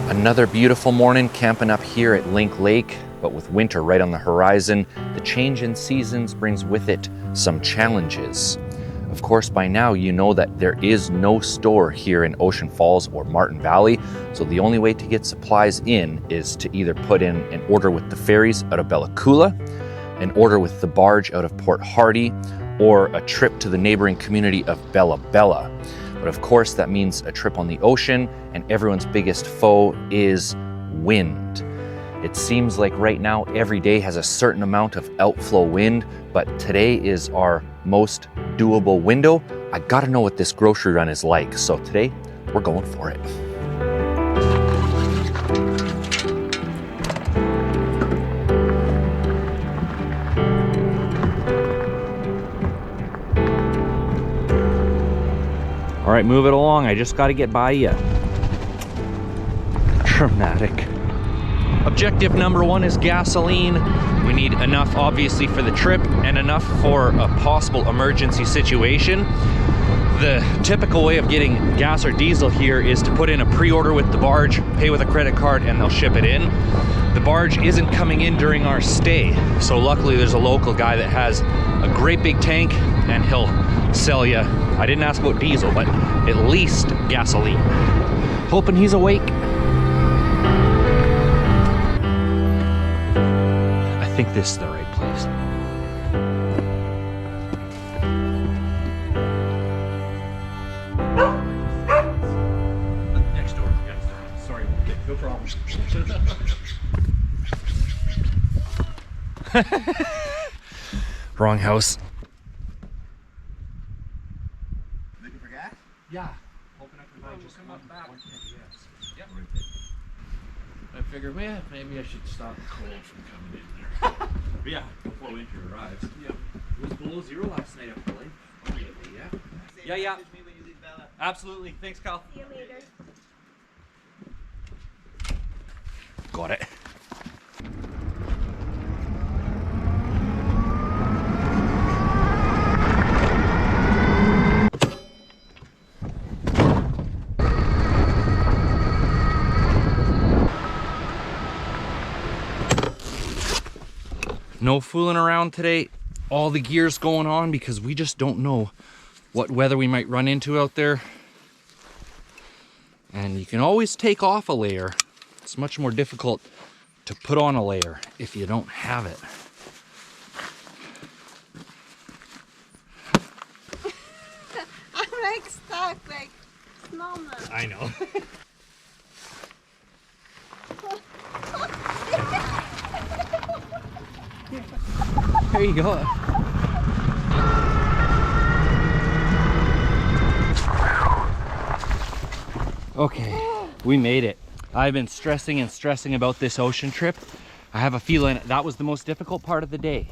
Another beautiful morning camping up here at Link Lake, but with winter right on the horizon, the change in seasons brings with it some challenges. Of course, by now you know that there is no store here in Ocean Falls or Martin Valley, so the only way to get supplies in is to either put in an order with the ferries out of Bella Coola, an order with the barge out of Port Hardy, or a trip to the neighboring community of Bella Bella. But of course, that means a trip on the ocean, and everyone's biggest foe is wind. It seems like right now every day has a certain amount of outflow wind, but today is our most doable window. I gotta know what this grocery run is like, so today we're going for it. All right, move it along. I just got to get by you. Dramatic. Objective number one is gasoline. We need enough, obviously, for the trip and enough for a possible emergency situation. The typical way of getting gas or diesel here is to put in a pre-order with the barge, pay with a credit card, and they'll ship it in. The barge isn't coming in during our stay, so luckily there's a local guy that has a great big tank, and he'll sell you, I didn't ask about diesel, but at least gasoline. Hoping he's awake. I think this is the right place. Next door. Sorry, no problem. Wrong house. Looking for gas? Yeah. Open up the door, just come up back. Yep. I figured, man, maybe I should stop the cold from coming in there. But yeah, before winter arrives. Yeah. It was below zero last night up the lake. Oh, really? Yeah. Yeah. Message me when you leave Bella. Absolutely. Thanks, Kyle. See you later. Got it. No fooling around today. All the gear's going on because we just don't know what weather we might run into out there. And you can always take off a layer. It's much more difficult to put on a layer if you don't have it. I'm like stuck, like snowman. I know. There you go. Okay, we made it. I've been stressing and stressing about this ocean trip. I have a feeling that was the most difficult part of the day.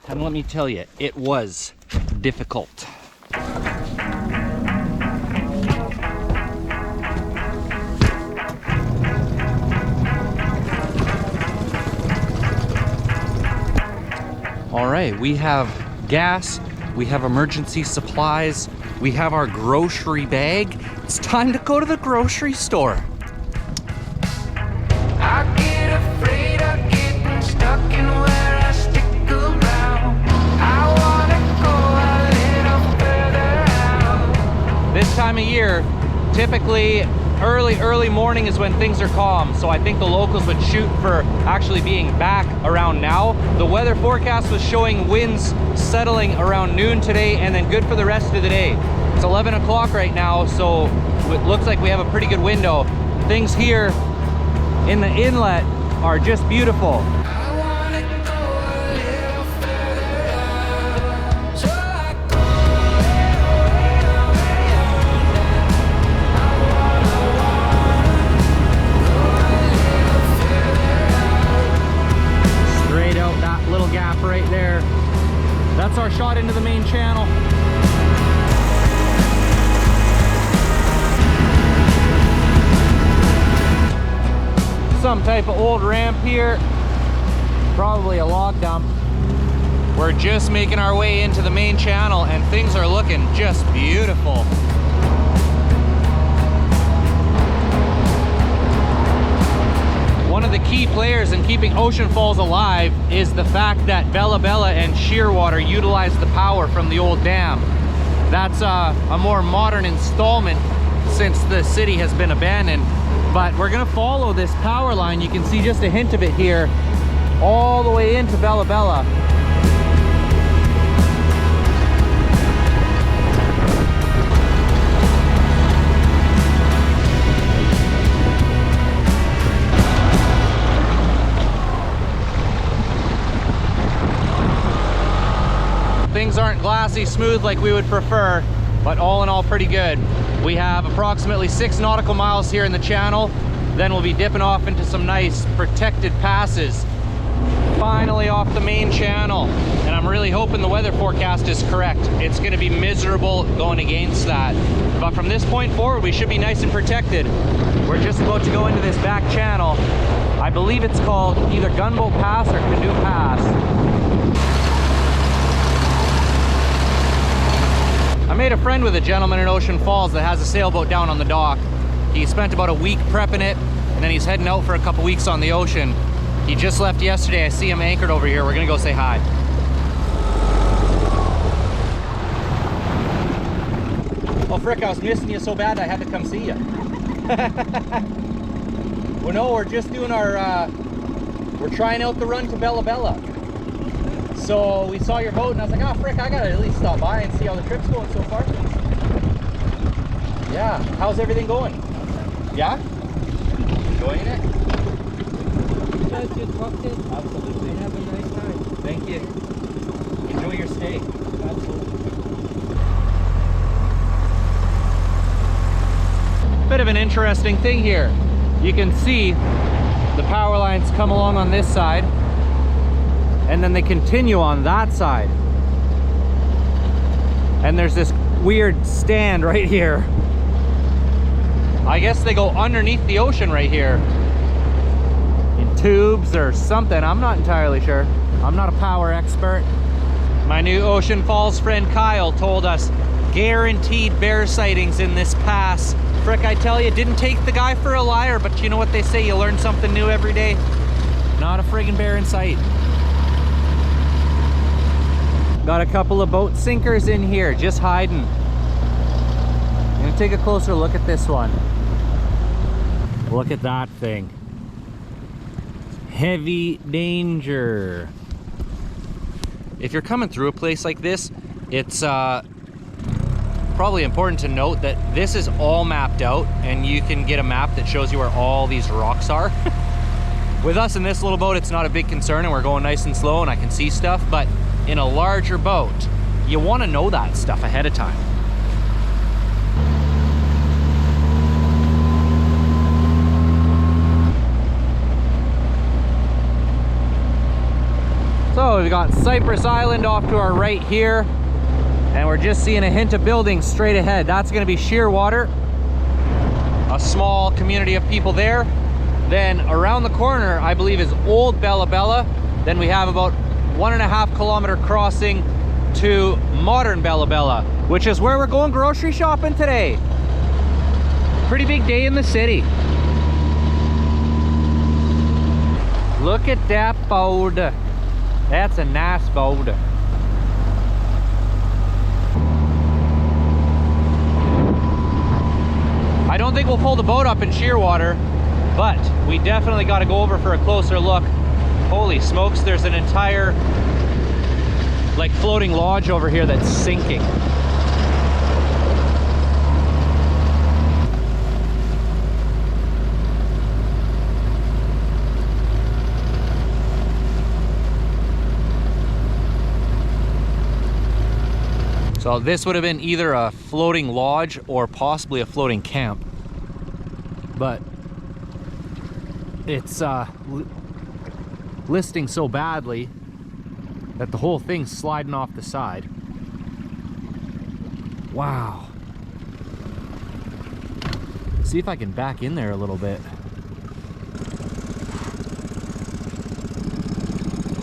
And let me tell you, it was difficult. All right, we have gas, we have emergency supplies, we have our grocery bag. It's time to go to the grocery store. I get afraid of getting stuck in where I stick around. I wanna go a little further out. This time of year, typically early morning is when things are calm, so I think the locals would shoot for actually being back around now. The weather forecast was showing winds settling around noon today and then good for the rest of the day. It's 11 o'clock right now, so it looks like we have a pretty good window. Things here in the inlet are just beautiful. I wanna go a little further out. So I go Straight out that little gap right there. That's our shot into the main channel. Some type of old ramp here, probably a log dump. We're just making our way into the main channel and things are looking just beautiful. key players in keeping Ocean Falls alive is the fact that Bella Bella and Shearwater utilize the power from the old dam. That's a more modern installment since the city has been abandoned. But we're gonna follow this power line. You can see just a hint of it here, all the way into Bella Bella. Things aren't glassy smooth like we would prefer, but all in all pretty good. We have approximately 6 nautical miles here in the channel, then we'll be dipping off into some nice protected passes. Finally off the main channel, and I'm really hoping the weather forecast is correct. It's gonna be miserable going against that. But from this point forward, we should be nice and protected. We're just about to go into this back channel. I believe it's called either Gunboat Pass or Canoe Pass. I made a friend with a gentleman in Ocean Falls that has a sailboat down on the dock. He spent about a week prepping it, and then he's heading out for a couple weeks on the ocean. He just left yesterday. I see him anchored over here. We're gonna go say hi. Oh frick, I was missing you so bad I had to come see you. Well no, we're just doing our, we're trying out the run to Bella Bella. So we saw your boat and I was like, oh frick, I gotta at least stop by and see how the trip's going so far. Yeah, how's everything going? Yeah? Enjoying it? You guys get fucked in? Absolutely. And have a nice time. Thank you. Enjoy your stay. Absolutely. Bit of an interesting thing here. You can see the power lines come along on this side, and then they continue on that side. And there's this weird stand right here. I guess they go underneath the ocean right here in tubes or something. I'm not entirely sure. I'm not a power expert. My new Ocean Falls friend Kyle told us guaranteed bear sightings in this pass. Frick, I tell you, didn't take the guy for a liar, but you know what they say, you learn something new every day. Not a friggin' bear in sight. Got a couple of boat sinkers in here, just hiding. I'm gonna take a closer look at this one. Look at that thing. Heavy danger. If you're coming through a place like this, it's probably important to note that this is all mapped out, and you can get a map that shows you where all these rocks are. With us in this little boat, it's not a big concern, and we're going nice and slow and I can see stuff, but in a larger boat, you want to know that stuff ahead of time. So we've got Cypress Island off to our right here, and we're just seeing a hint of buildings straight ahead. That's going to be Shearwater, a small community of people there. Then around the corner, I believe, is Old Bella Bella. Then we have about 1.5 kilometer crossing to modern Bella Bella, which is where we're going grocery shopping today. Pretty big day in the city. Look at that boat. That's a nice boat. I don't think we'll pull the boat up in Shearwater, but we definitely got to go over for a closer look. Holy smokes, there's an entire like floating lodge over here that's sinking. So this would have been either a floating lodge or possibly a floating camp, but it's listing so badly that the whole thing's sliding off the side. Wow. See if I can back in there a little bit.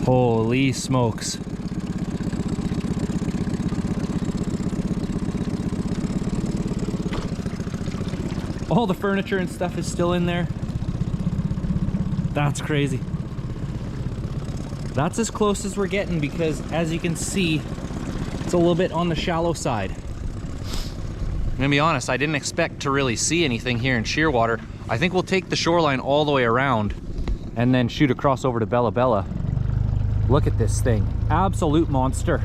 Holy smokes. All the furniture and stuff is still in there. That's crazy. That's as close as we're getting because, as you can see, it's a little bit on the shallow side. I'm gonna be honest, I didn't expect to really see anything here in Shearwater. I think we'll take the shoreline all the way around and then shoot across over to Bella Bella. Look at this thing. Absolute monster.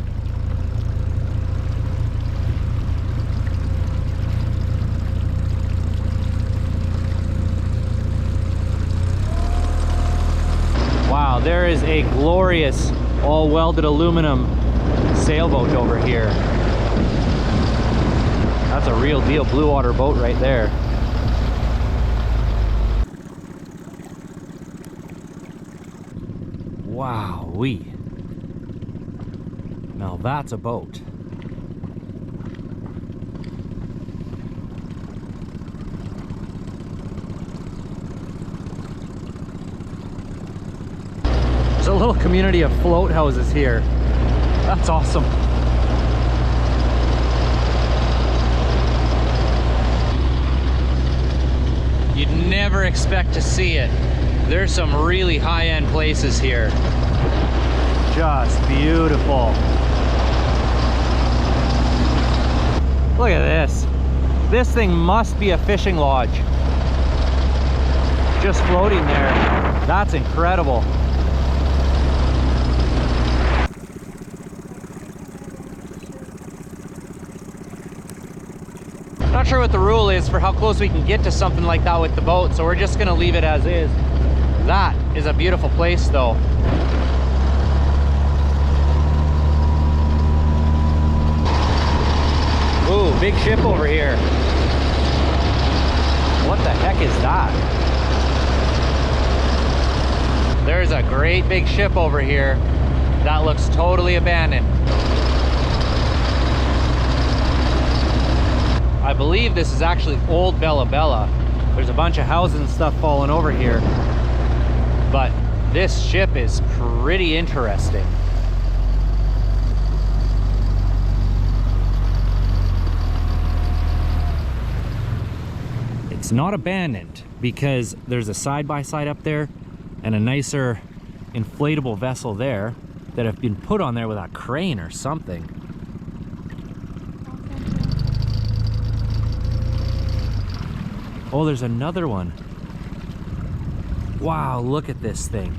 Wow, there is a glorious all welded aluminum sailboat over here. That's a real deal blue water boat right there. Wow-wee. Now that's a boat. There's a little community of float houses here. That's awesome. You'd never expect to see it. There's some really high-end places here. Just beautiful. Look at this. This thing must be a fishing lodge. Just floating there. That's incredible. Not sure what the rule is for how close we can get to something like that with the boat, so we're just gonna leave it as is. That is a beautiful place though. Ooh, big ship over here. What the heck is that? There's a great big ship over here that looks totally abandoned. I believe this is actually old Bella Bella. There's a bunch of houses and stuff falling over here. But this ship is pretty interesting. It's not abandoned because there's a side-by-side up there and a nicer inflatable vessel there that have been put on there with a crane or something. Oh, there's another one. Wow, look at this thing.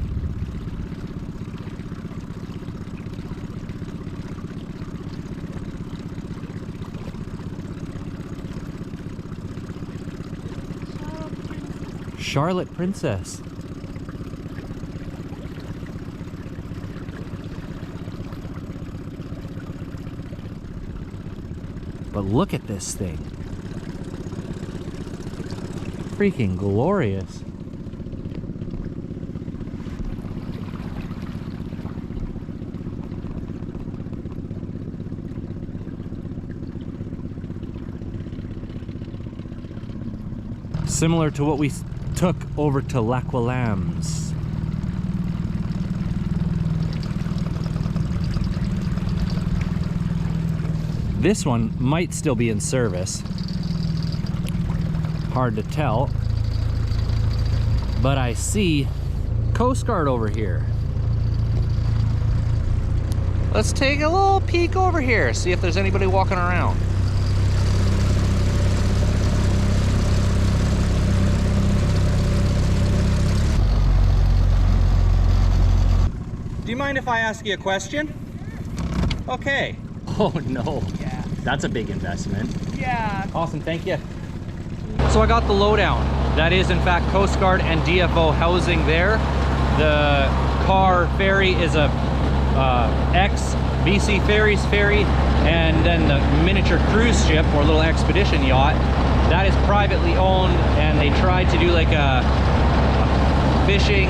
Charlotte Princess. But look at this thing. Freaking glorious. Similar to what we took over to L'Aquilams. This one might still be in service. Hard to tell. But I see Coast Guard over here. Let's take a little peek over here, see if there's anybody walking around. Do you mind if I ask you a question? Okay. Oh no. Yeah. That's a big investment. Yeah. Awesome, thank you. So I got the lowdown. That is in fact Coast Guard and DFO housing there. The car ferry is a ex BC Ferries ferry, and then the miniature cruise ship or little expedition yacht, that is privately owned, and they tried to do like a fishing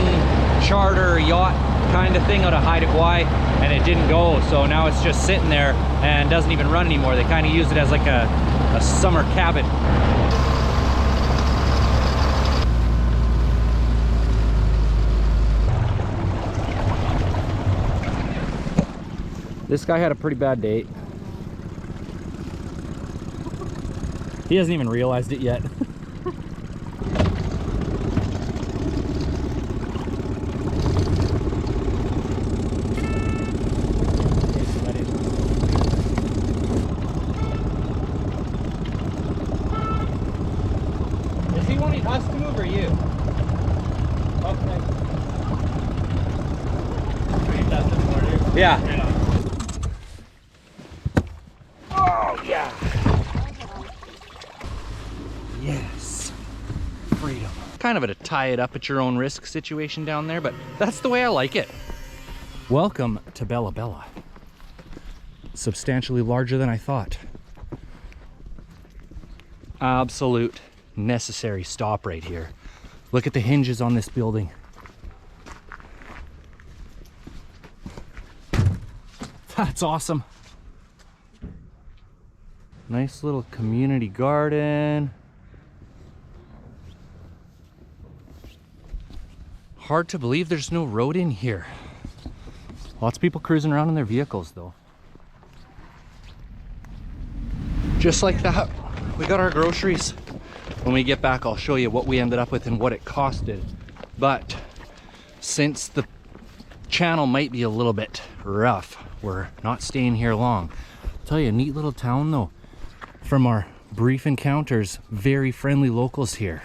charter yacht kind of thing out of Haida Gwaii, and it didn't go, so now it's just sitting there and doesn't even run anymore. They kind of use it as like a summer cabin. This guy had a pretty bad date. He hasn't even realized it yet. want us to move or you? Okay. Yeah. Oh, yeah. Yes. Freedom. Kind of a tie it up at your own risk situation down there, but that's the way I like it. Welcome to Bella Bella. Substantially larger than I thought. Absolute necessary stop right here. Look at the hinges on this building. That's awesome. Nice little community garden. Hard to believe there's no road in here. Lots of people cruising around in their vehicles though. Just like that, we got our groceries. When we get back, I'll show you what we ended up with and what it costed. But since the channel might be a little bit rough, we're not staying here long. I'll tell you, a neat little town though. From our brief encounters, very friendly locals here.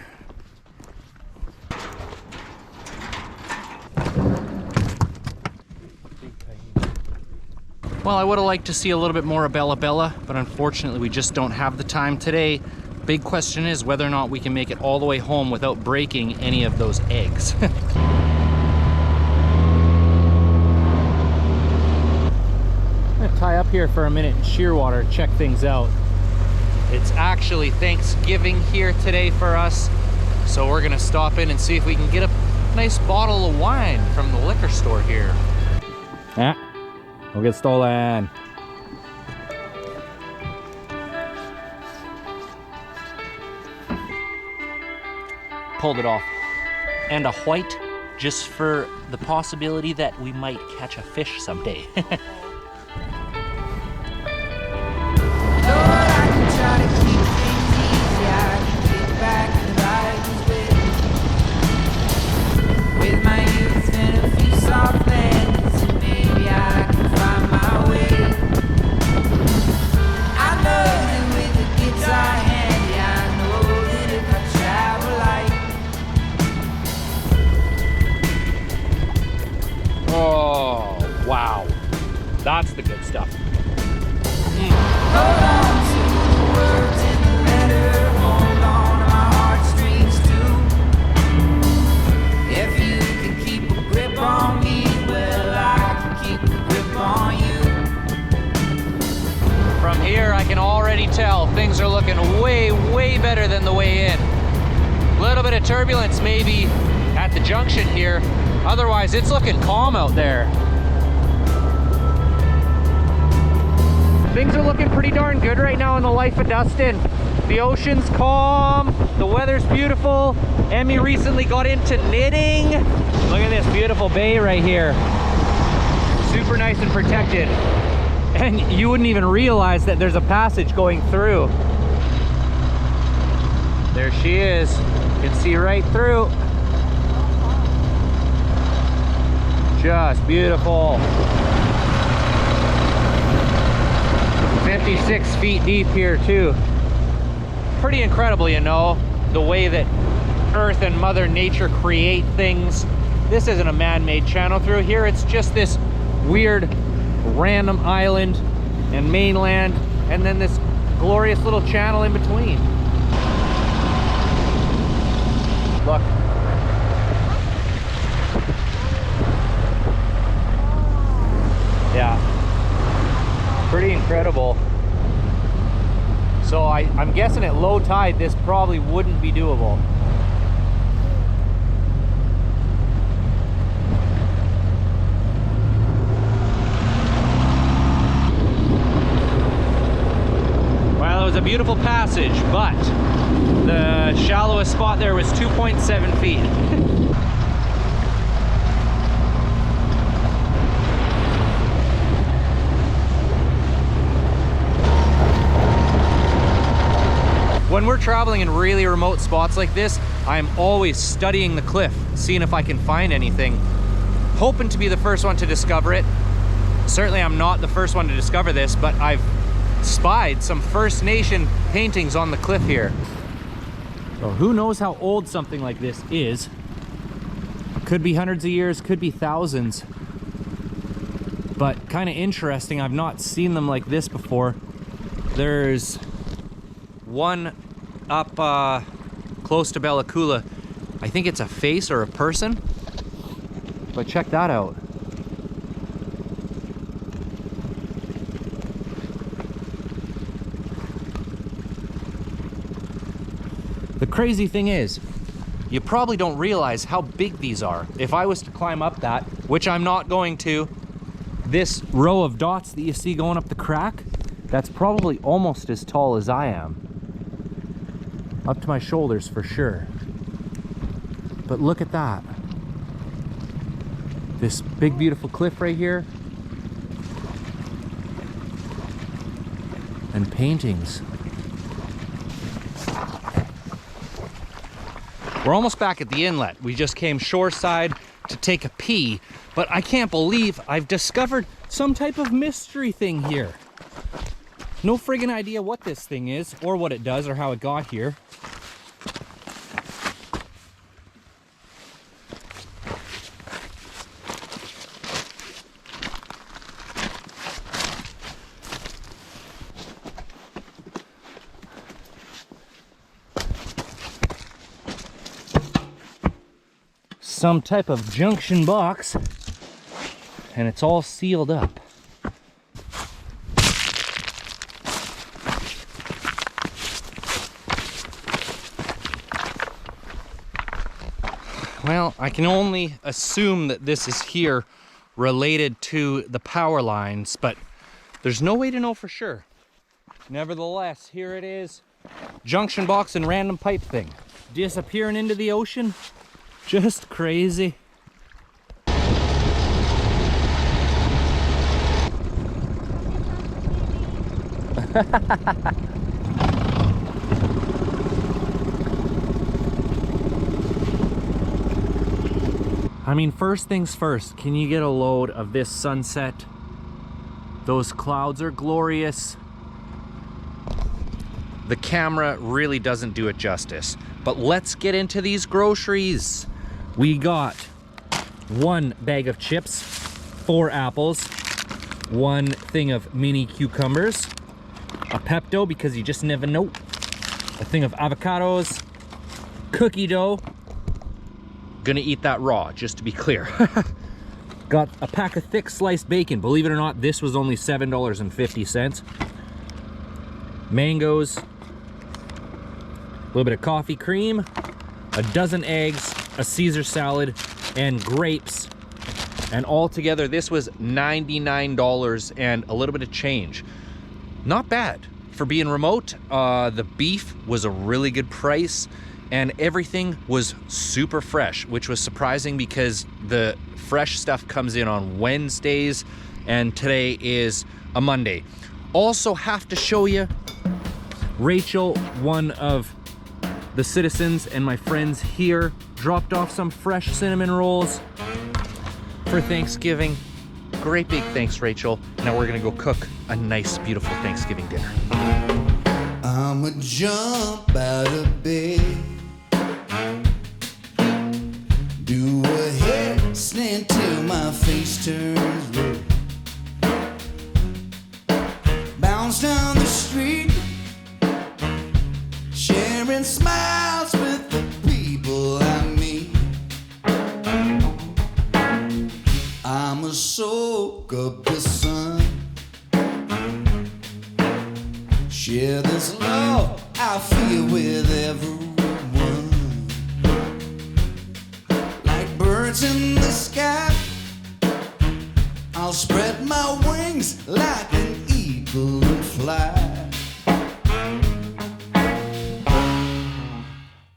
Well, I would have liked to see a little bit more of Bella Bella, but unfortunately we just don't have the time today. Big question is whether or not we can make it all the way home without breaking any of those eggs. I'm gonna tie up here for a minute in Shearwater, check things out. It's actually Thanksgiving here today for us, so we're gonna stop in and see if we can get a nice bottle of wine from the liquor store here. Yeah, we'll get stolen. Pulled it off. And a white, just for the possibility that we might catch a fish someday. Oh, wow. That's the good stuff. Hold on to the words in the letter. Hold on to my heartstrings too. If you can keep a grip on me, well, I can keep a grip on you. From here, I can already tell things are looking way, way better than the way in. A little bit of turbulence maybe at the junction here. Otherwise, it's looking calm out there. Things are looking pretty darn good right now in the life of Dustin. The ocean's calm, the weather's beautiful. Emmy recently got into knitting. Look at this beautiful bay right here. Super nice and protected. And you wouldn't even realize that there's a passage going through. There she is. You can see right through. Just beautiful. 56 feet deep here too. Pretty incredible, you know, the way that Earth and Mother Nature create things. This isn't a man-made channel through here. It's just this weird random island and mainland, and then this glorious little channel in between. Look. Yeah, pretty incredible. So I'm guessing at low tide this probably wouldn't be doable. Well, it was a beautiful passage, but the shallowest spot there was 2.7 feet. When we're traveling in really remote spots like this, I'm always studying the cliff, seeing if I can find anything, hoping to be the first one to discover it. Certainly I'm not the first one to discover this, but I've spied some First Nation paintings on the cliff here. So who knows how old something like this is. Could be hundreds of years, could be thousands. But kind of interesting. I've not seen them like this before. There's one up close to Bella Bella. I think it's a face or a person. But check that out. The crazy thing is, you probably don't realize how big these are. If I was to climb up that, which I'm not going to, this row of dots that you see going up the crack, that's probably almost as tall as I am. Up to my shoulders for sure. But look at that. This big beautiful cliff right here. And paintings. We're almost back at the inlet. We just came shoreside to take a pee, but I can't believe I've discovered some type of mystery thing here. No friggin' idea what this thing is, or what it does, or how it got here. Some type of junction box, and it's all sealed up. Well, I can only assume that this is here related to the power lines, but there's no way to know for sure. Nevertheless, here it is. Junction box and random pipe thing. Disappearing into the ocean. Just crazy. I mean, first things first, can you get a load of this sunset? Those clouds are glorious. The camera really doesn't do it justice, but let's get into these groceries. We got 1 bag of chips, 4 apples, 1 thing of mini cucumbers, a Pepto because you just never know, a thing of avocados, cookie dough. Gonna eat that raw, just to be clear. Got a pack of thick sliced bacon. Believe it or not, this was only $7.50. Mangoes, a little bit of coffee cream, a dozen eggs, a Caesar salad, and grapes. And all together, this was $99 and a little bit of change. Not bad for being remote. The beef was a really good price, and everything was super fresh, which was surprising because the fresh stuff comes in on Wednesdays, and today is a Monday. Also have to show you, Rachel, one of the citizens and my friends here, dropped off some fresh cinnamon rolls for Thanksgiving. Great big thanks, Rachel. Now we're gonna go cook a nice, beautiful Thanksgiving dinner. I'ma jump out of bed, do a headstand till my face turns red, bounce down the street, sharing smiles with the people I meet. I'ma soak up the sun, share this love I feel with everyone. Like birds in the sky, I'll spread my wings like an eagle and fly.